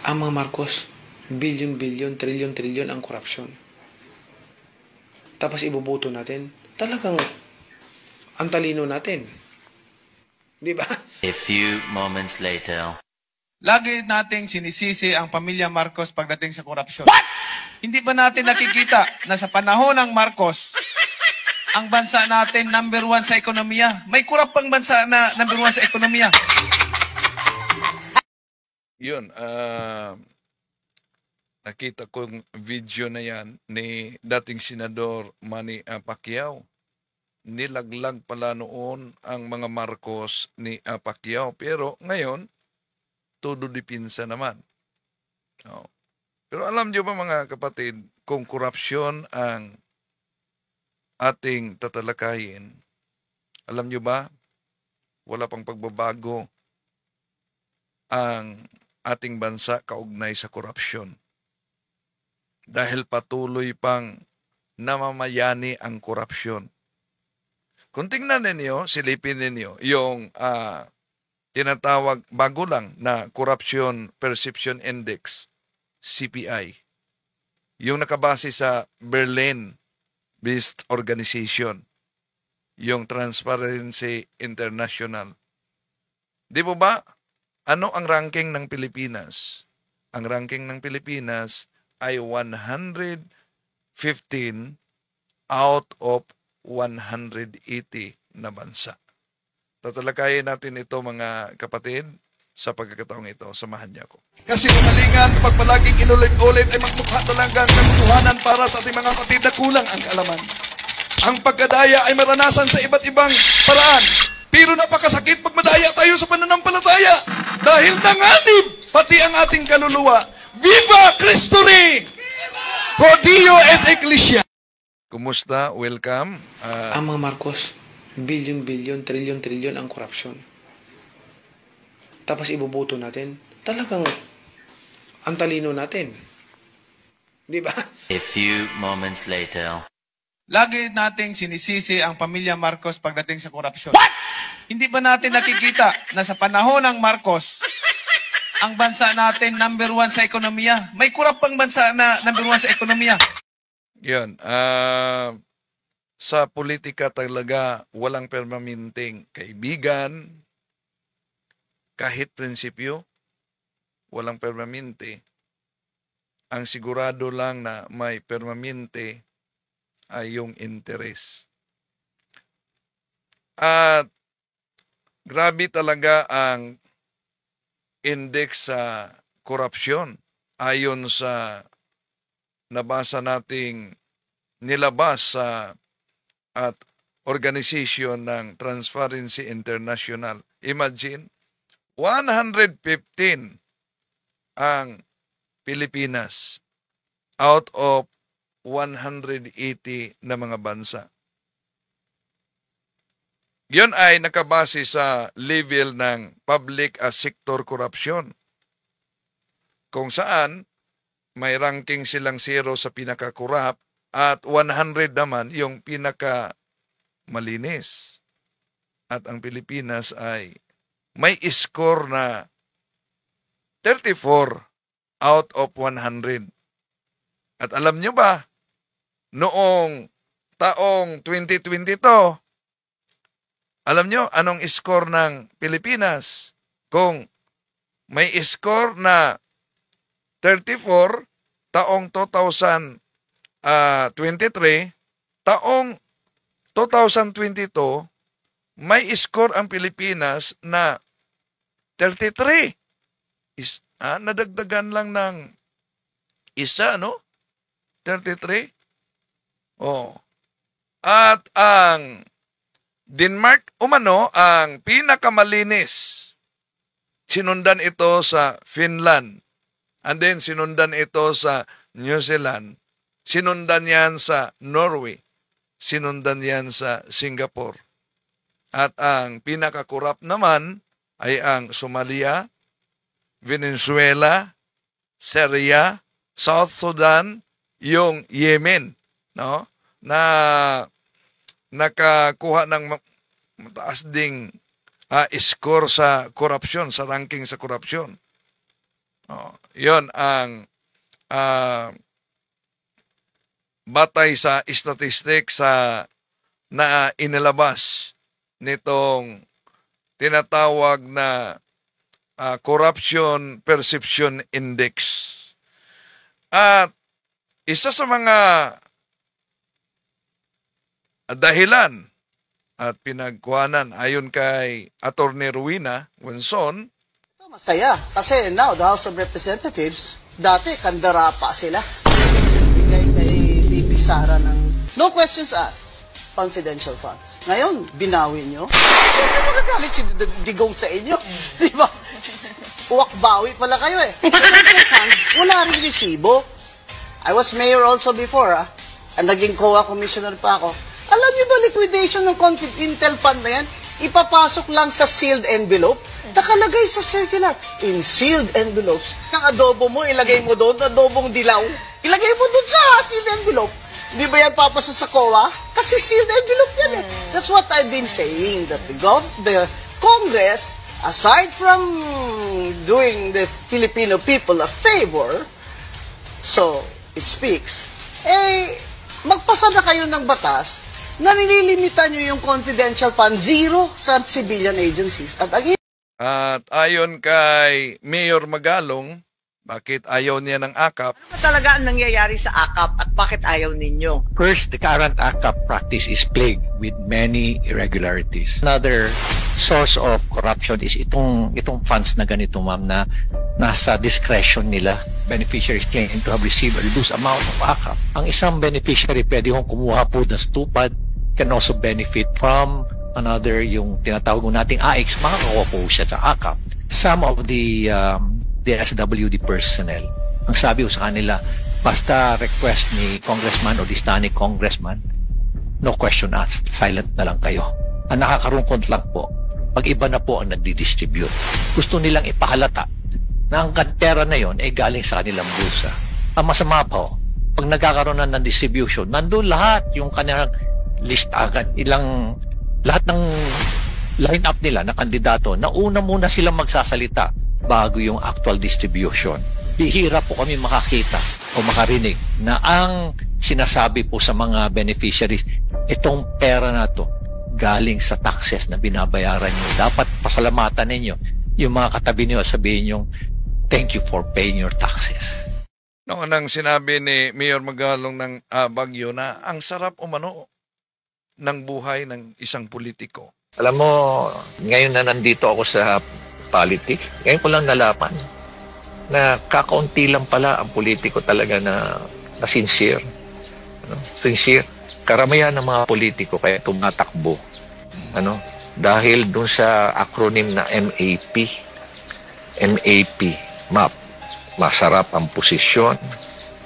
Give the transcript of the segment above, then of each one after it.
Ang mga Marcos, bilyon-bilyon, trilyon-trilyon ang korupsyon. Tapos iboboto natin. Talagang ang talino natin. Di ba? A few moments later. Lagi nating sinisisi ang pamilya Marcos pagdating sa korupsyon. Hindi ba natin nakikita na sa panahon ng Marcos, ang bansa natin number 1 sa ekonomiya? May kurap pang bansa na number 1 sa ekonomiya. Yun, nakita kong video na yan ni dating Senador Manny Pacquiao. Nilaglag pala noon ang mga Marcos ni Pacquiao. Pero ngayon, todo dipinsa naman. Oh. Pero alam nyo ba mga kapatid, kung korupsyon ang ating tatalakayin, alam nyo ba, wala pang pagbabago ang ating bansa kaugnay sa korupsyon. Dahil patuloy pang namamayani ang korupsyon. Kung tingnan ninyo, silipin ninyo, yung tinatawag bago lang na Corruption Perception Index, CPI. Yung nakabase sa Berlin-based organization, yung Transparency International. Di po ba? Ano ang ranking ng Pilipinas? Ang ranking ng Pilipinas ay 115 out of 180 na bansa. Tatalakayin natin ito mga kapatid sa pagkakataong ito. Samahan niyo ako. Kasi umalingan, pag palaging inulit-ulit ay magmukha talagang katotohanan para sa ating mga kapatid na kulang ang kaalaman. Ang pagkadaya ay maranasan sa iba't ibang paraan. Pero napakasakit pag madaya tayo sa pananampalataya. Dahil nanganib pati ang ating kaluluwa. Viva Cristo Rey! Pro Dio et Ecclesia! Kumusta? Welcome. Ang mga Marcos, bilyon-bilyon, trilyon-trilyon ang korupsyon. Tapos iboboto natin. Talagang ang talino natin. Di ba? A few moments later. Lagi nating sinisisi ang pamilya Marcos pagdating sa korupsyon. Hindi ba natin nakikita na sa panahon ng Marcos, ang bansa natin number 1 sa ekonomiya? May kurap pang bansa na number 1 sa ekonomiya. Yan. Sa politika talaga, walang permanenteng kaibigan, kahit prinsipyo, walang permanente. Ang sigurado lang na may permanente ay yung interes. At grabe talaga ang index sa korupsyon ayon sa nabasa nating nilabas sa at organization ng Transparency International. Imagine, 115 ang Pilipinas out of 180 na mga bansa. Yun ay nakabase sa level ng public sector corruption, kung saan may ranking silang 0 sa pinaka-corrupt at 100 naman yung pinaka-malinis. At ang Pilipinas ay may score na 34 out of 100. At alam nyo ba, noong taong 2022, alam nyo anong score ng Pilipinas? Kung may score na 34, taong 2023, taong 2022, may score ang Pilipinas na 33. Nadagdagan lang ng isa, no? 33. Oh. At ang Denmark, umano, ang pinakamalinis. Sinundan ito sa Finland. And then sinundan ito sa New Zealand. Sinundan yan sa Norway. Sinundan yan sa Singapore. At ang pinakakurap naman ay ang Somalia, Venezuela, Syria, South Sudan, yung Yemen, no? Na nakakuha ng mataas ding score sa korupsyon, sa ranking sa korupsyon. Yon ang batay sa statistic sa na inilabas nitong tinatawag na Corruption Perception Index. At isa sa mga dahilan at pinagkuhanan ayon kay Attorney Rowena Wenson, masaya. Kasi now, the House of Representatives, dati kandara pa sila. Bigay kay VP Sara ng no questions asked, confidential funds. Ngayon, binawi nyo. Siyempre magagalit si Digong sa inyo. Di ba? Uwak-bawi pala kayo eh. Confidential funds, wala rin resibo. I was mayor also before, and naging COA commissioner pa ako. Alam niyo ba liquidation ng Intel fund na yan? Ipapasok lang sa sealed envelope. Nakalagay sa circular. In sealed envelopes. Ang adobo mo, ilagay mo doon, adobong dilaw. Ilagay mo doon sa sealed envelope. Di ba yan papasa sa COA? Kasi sealed envelope yan eh. That's what I've been saying. That the Congress, aside from doing the Filipino people a favor, so it speaks, magpasa na kayo ng batas na nililimitan nyo yung confidential fund zero sa civilian agencies. At ayon kay Mayor Magalong, bakit ayaw niya ng AKAP? Ano ba talaga ang nangyayari sa AKAP at bakit ayaw ninyo? First, the current AKAP practice is plagued with many irregularities. Another source of corruption is itong funds na ganito, ma'am, na nasa discretion nila. Beneficiaries claim to have received a reduced amount of AKAP. Ang isang beneficiary pwede hong kumuha po ng stupid, can also benefit from another, yung tinatawag nating AX, makakakuha po siya sa AKAP. Some of the SWD personnel, ang sabi ko sa kanila, basta request ni congressman o distanik congressman, no question asked, silent na lang kayo. Ang nakakarungkot lang po, pag iba na po ang nagdi-distribute, gusto nilang ipahalata na ang pera na yon ay galing sa kanilang bulsa. Ang masama po, pag nagkakaroon na ng distribution, nandun lahat yung kanilang list agad, lahat ng line-up nila na kandidato, nauna muna silang magsasalita bago yung actual distribution. Bihira po kami makakita o makarinig na ang sinasabi po sa mga beneficiaries, itong pera na to galing sa taxes na binabayaran nyo. Dapat pasalamatan ninyo yung mga katabi nyo, sabihin nyo, thank you for paying your taxes. Noong nang sinabi ni Mayor Magalong ng Baguio na ang sarap umano ng buhay ng isang politiko. Alam mo, ngayon na nandito ako sa politics, ngayon ko lang nalaman na kakaunti lang pala ang politiko talaga na sincere. Sincere. Karamihan ng mga politiko kaya tumatakbo. Dahil dun sa acronym na MAP. MAP, MAP. Masarap ang posisyon,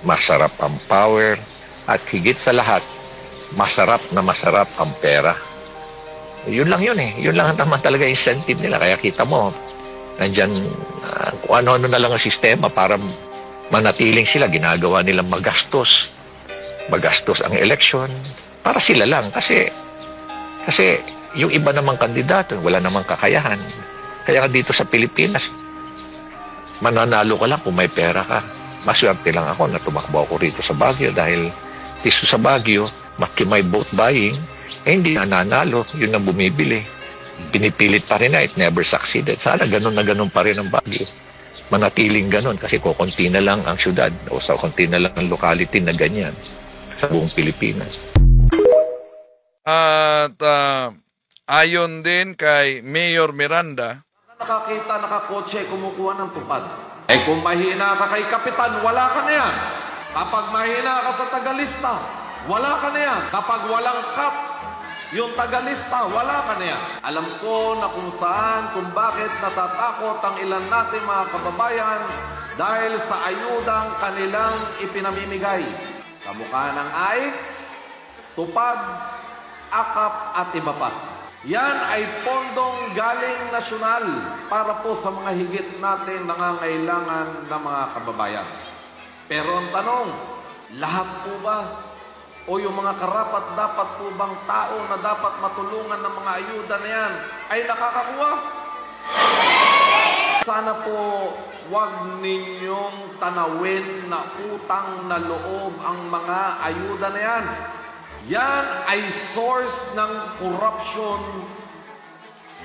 masarap ang power, at higit sa lahat, masarap ang pera. Yun lang yun eh. Yun lang naman talaga incentive nila. Kaya kita mo, nandyan kung ano-ano na lang ang sistema para manatiling sila. Ginagawa nilang magastos ang eleksyon para sila lang. Kasi yung iba namang kandidato, wala namang kakayahan. Kaya dito sa Pilipinas, mananalo ka lang kung may pera ka. Maswerte lang ako na tumakbo ako rito sa Baguio dahil dito sa Baguio, makimay vote buying, hindi na nanalo, yun ang bumibili. Pinipilit pa rin na, it never succeeded. Sana ganun na ganun pa rin ang Baguio. Manatiling ganun kasi kukunti na lang ang syudad o sa kunti na lang ang locality na ganyan sa buong Pilipinas. At ayon din kay Mayor Miranda, nakakita, nakakotse, kumukuha ng tupad. Kung mahina ka kay Kapitan, wala ka na yan. Kapag mahina ka sa tagalista, wala ka na yan. Kapag walang kap, yung tagalista, wala ka na yan. Alam ko na kung saan, kung bakit natatakot ang ilan natin mga kababayan dahil sa ayudang kanilang ipinamimigay. Kamukha ng AIX, tupad, akap at iba pa. Yan ay pondong galing nasyonal para po sa mga higit natin nangangailangan ng mga kababayan. Pero ang tanong, lahat po ba? O yung mga karapat-dapat po bang tao na dapat matulungan ng mga ayuda na yan ay nakakakuha? Sana po wag ninyong tanawin na utang na loob ang mga ayuda na yan. Yan ay source ng corruption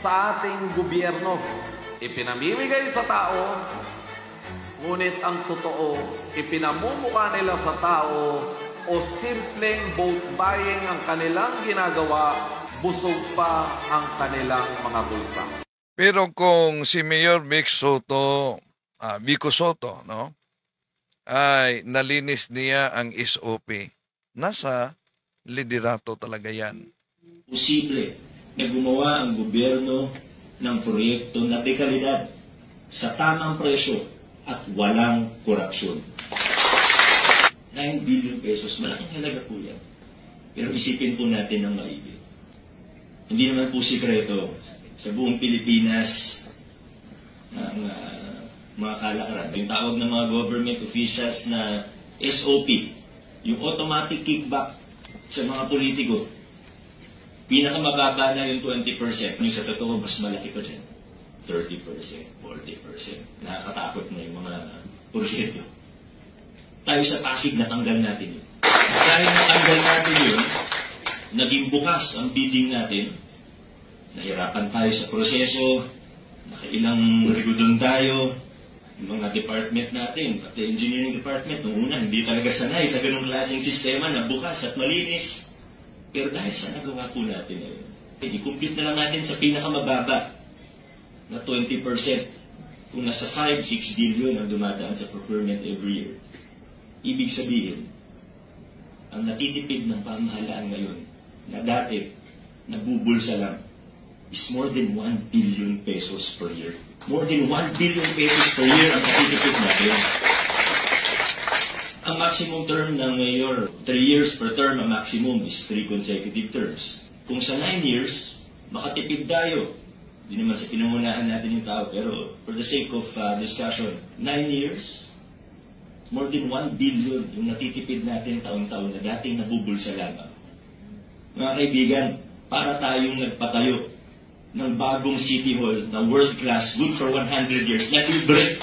sa ating gobyerno. Ipinamimigay sa tao, ngunit ang totoo, ipinamumukha nila sa tao o simpleng vote buying ang kanilang ginagawa, busog pa ang kanilang mga bulsa. Pero kung si Mayor Vico Soto, no, ay nalinis niya ang SOP, nasa liderato talaga yan. Posible na gumawa ang gobyerno ng proyekto na dekalidad sa tamang presyo at walang korupsyon. 9 billion pesos, malaking halaga po yan. Pero isipin po natin ng maigi. Hindi naman po sikreto sa buong Pilipinas ang mga kalakaran. Yung tawag ng mga government officials na SOP, yung automatic kickback sa mga politiko, pinakamababa na yung 20%. Yung sa totoo, mas malaki pa dyan. 30%, 40%. Nakakatakot na yung mga proyekto. Tayo sa Pasig, natanggal natin yun. Dahil natanggal natin yun, naging bukas ang bidding natin, nahirapan tayo sa proseso, nakailang rigudon tayo, yung mga department natin, pati engineering department, nung una, hindi talaga sanay sa ganung klaseng sistema na bukas at malinis. Pero dahil sa nagawa po natin ngayon, i-compute na lang natin sa pinakamababa na 20%. Kung nasa 5-6 billion ang dumadaan sa procurement every year, ibig sabihin, ang natitipid ng pamahalaan ngayon na dati nabubulsa lang is more than 1 billion pesos per year. More than 1 billion pesos per year ang natitipid natin. Ang maximum term ng mayor, 3 years per term, ang maximum is 3 consecutive terms. Kung sa 9 years, makatipid tayo. Hindi naman sa pinangunahan natin yung tao, pero for the sake of discussion, 9 years, more than 1 billion yung natitipid natin taon-taon na dating nabubulsa lamang. Mga kaibigan, para tayong nagpatayo ng bagong City Hall na world-class, good for 100 years, na libre.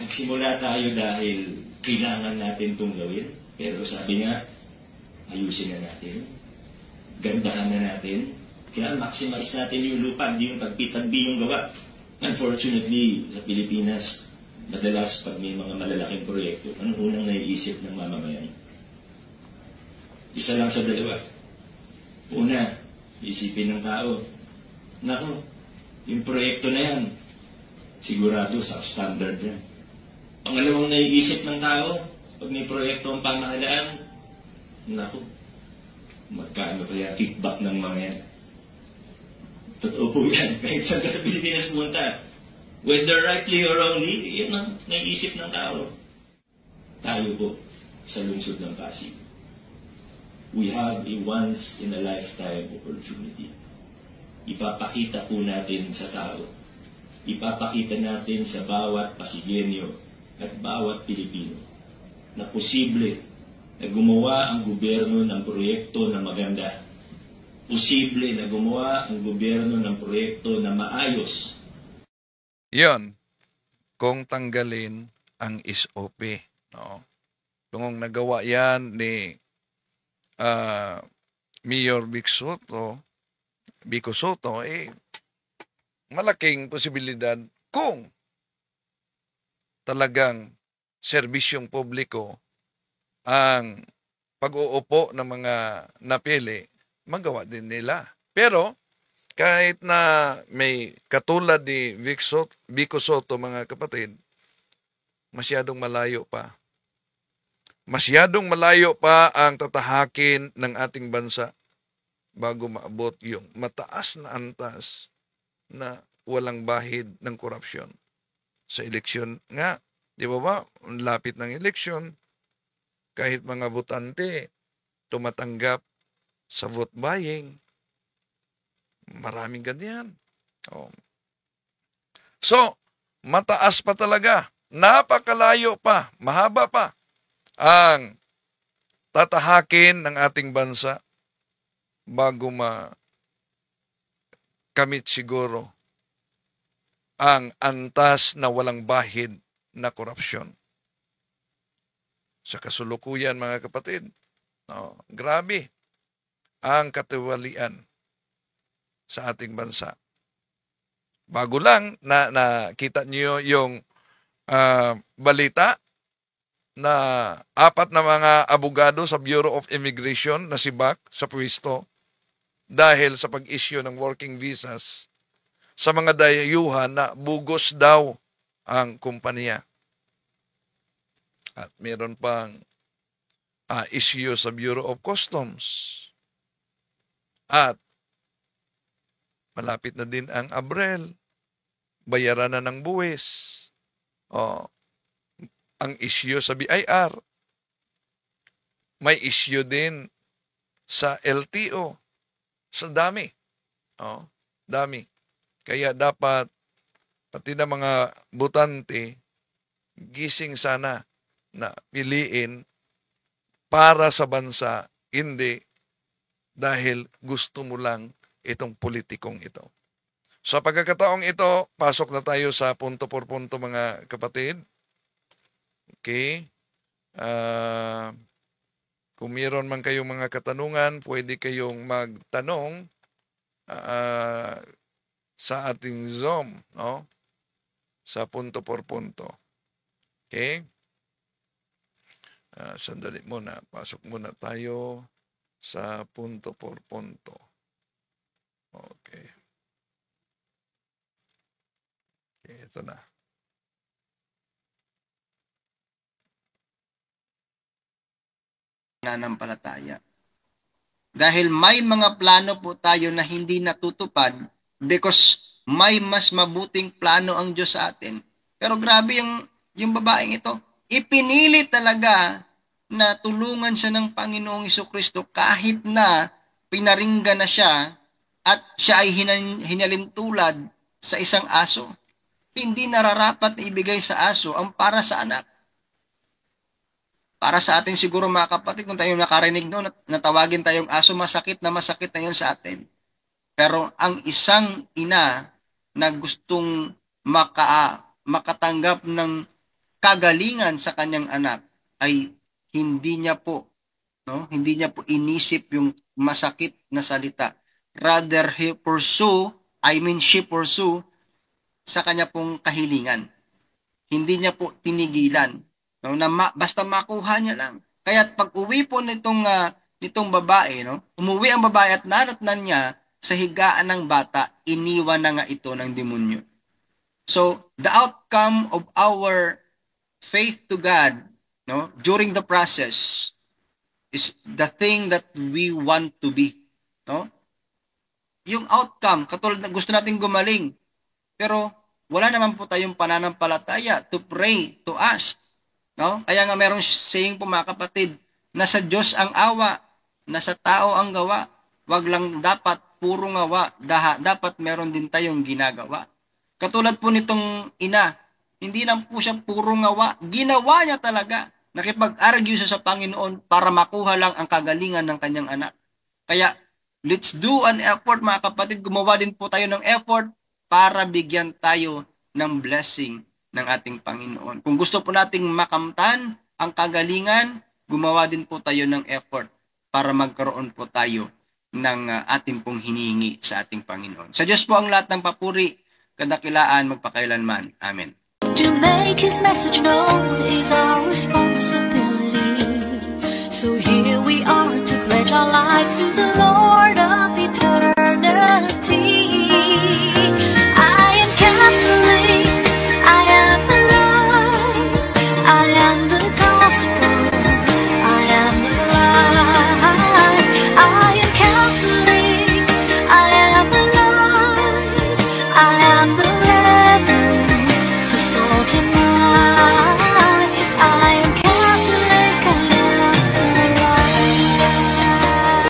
Nagsimula tayo dahil kailangan natin itong gawin. Pero sabi nga, ayusin na natin. Gandahan na natin. Kailangan maximize natin yung lupa, hindi yung tagpi-tagpi yung gawa. Unfortunately, sa Pilipinas, madalas pag may mga malalaking proyekto, anong unang naiisip ng mamamayan? Isa lang sa dalawa. Una, isipin ng tao, naku, yung proyekto na yan, sigurado substandard yan. Pangalawang naiisip ng tao, pag may proyekto ang pamahalaan, naku, magkano kaya kickback ng mga yan? Totoo po yan. Kahit saan ka sa Pilipinas punta, whether rightly or wrongly, yan ang naiisip ng tao. Tayo po, sa lungsod ng Pasig, we have a once-in-a-lifetime opportunity. Ipapakita po natin sa tao, ipapakita natin sa bawat Pasigenyo at bawat Pilipino na posible na gumawa ang gobyerno ng proyekto na maganda. Posible na gumawa ang gobyerno ng proyekto na maayos. Yon, kung tanggalin ang SOP. No? Kung nagawa yan ni Mayor Vico Soto, malaking posibilidad kung talagang serbisyong publiko ang pag-uupo ng mga napili, magawa din nila. Pero kahit na may katulad ni Vico Soto, mga kapatid, masyadong malayo pa. Masyadong malayo pa ang tatahakin ng ating bansa bago maabot yung mataas na antas na walang bahid ng korupsyon. Sa eleksyon nga, di ba lapit ng eleksyon, kahit mga botante tumatanggap sa vote buying, maraming ganyan. Oh. So, mataas pa talaga, napakalayo pa, mahaba pa ang tatahakin ng ating bansa bago kamit siguro ang antas na walang bahid na korupsyon. Sa kasulukuyan, mga kapatid, grabe ang katiwalian sa ating bansa. Bago lang nakita niyo yung balita na 4 na mga abogado sa Bureau of Immigration na sibak sa pwesto dahil sa pag-issue ng working visas sa mga dayuhan na bugos daw ang kumpanya. At meron pang issue sa Bureau of Customs. At malapit na din ang Abril. Bayaran na ng buwis. Ang issue sa BIR. May issue din sa LTO. Sa dami. Dami. Kaya dapat, pati na mga butante, gising sana na piliin para sa bansa, hindi dahil gusto mo lang itong politikong ito. Sa pagkakataong ito, pasok na tayo sa punto por punto, mga kapatid. Okay. Kung mayroon man kayong mga katanungan, pwede kayong magtanong sa ating Zoom, no? Sa punto por punto. Okay? Sandali muna. Pasok muna tayo sa punto por punto. Okay. Okay, ito na. Nananampalataya. Dahil may mga plano po tayo na hindi natutupad because may mas mabuting plano ang Diyos sa atin. Pero grabe yung babaeng ito. Ipinili talaga na tulungan siya ng Panginoong Jesucristo kahit na pinaringgan na siya at siya ay hinalintulad sa isang aso. Hindi nararapat na ibigay sa aso ang para sa anak. Para sa atin siguro, mga kapatid, kung tayo nakarinig noon, natawagin tayong aso, masakit na yun sa atin. Pero ang isang ina na gustong makatanggap ng kagalingan sa kanyang anak ay hindi niya po inisip yung masakit na salita. Rather, she pursue sa kanya pong kahilingan. Hindi niya po tinigilan. Basta makuha niya lang. Kaya pag uwi po nitong babae, umuwi ang babae at naratnan niya sa higaan ng bata, iniwan na nga ito ng demonyo. So, the outcome of our faith to God, during the process, is the thing that we want to be. Yung outcome, katulad na gusto natin gumaling, pero wala naman po tayong pananampalataya to pray, to ask. Kaya nga merong saying po, mga kapatid, nasa Diyos ang awa, nasa tao ang gawa. Wag lang dapat puro ngawa, dapat meron din tayong ginagawa. Katulad po nitong ina, hindi lang po siya puro ngawa, ginawa niya talaga. Nakipag-argue siya sa Panginoon para makuha lang ang kagalingan ng kanyang anak. Kaya, let's do an effort, mga kapatid. Gumawa din po tayo ng effort para bigyan tayo ng blessing ng ating Panginoon. Kung gusto po nating makamtan ang kagalingan, gumawa din po tayo ng effort para magkaroon po tayo ng ating pong hinihingi sa ating Panginoon. Sa Diyos po ang lahat ng papuri, kadakilaan, magpakailanman. Amen. To make His message known is our responsibility. So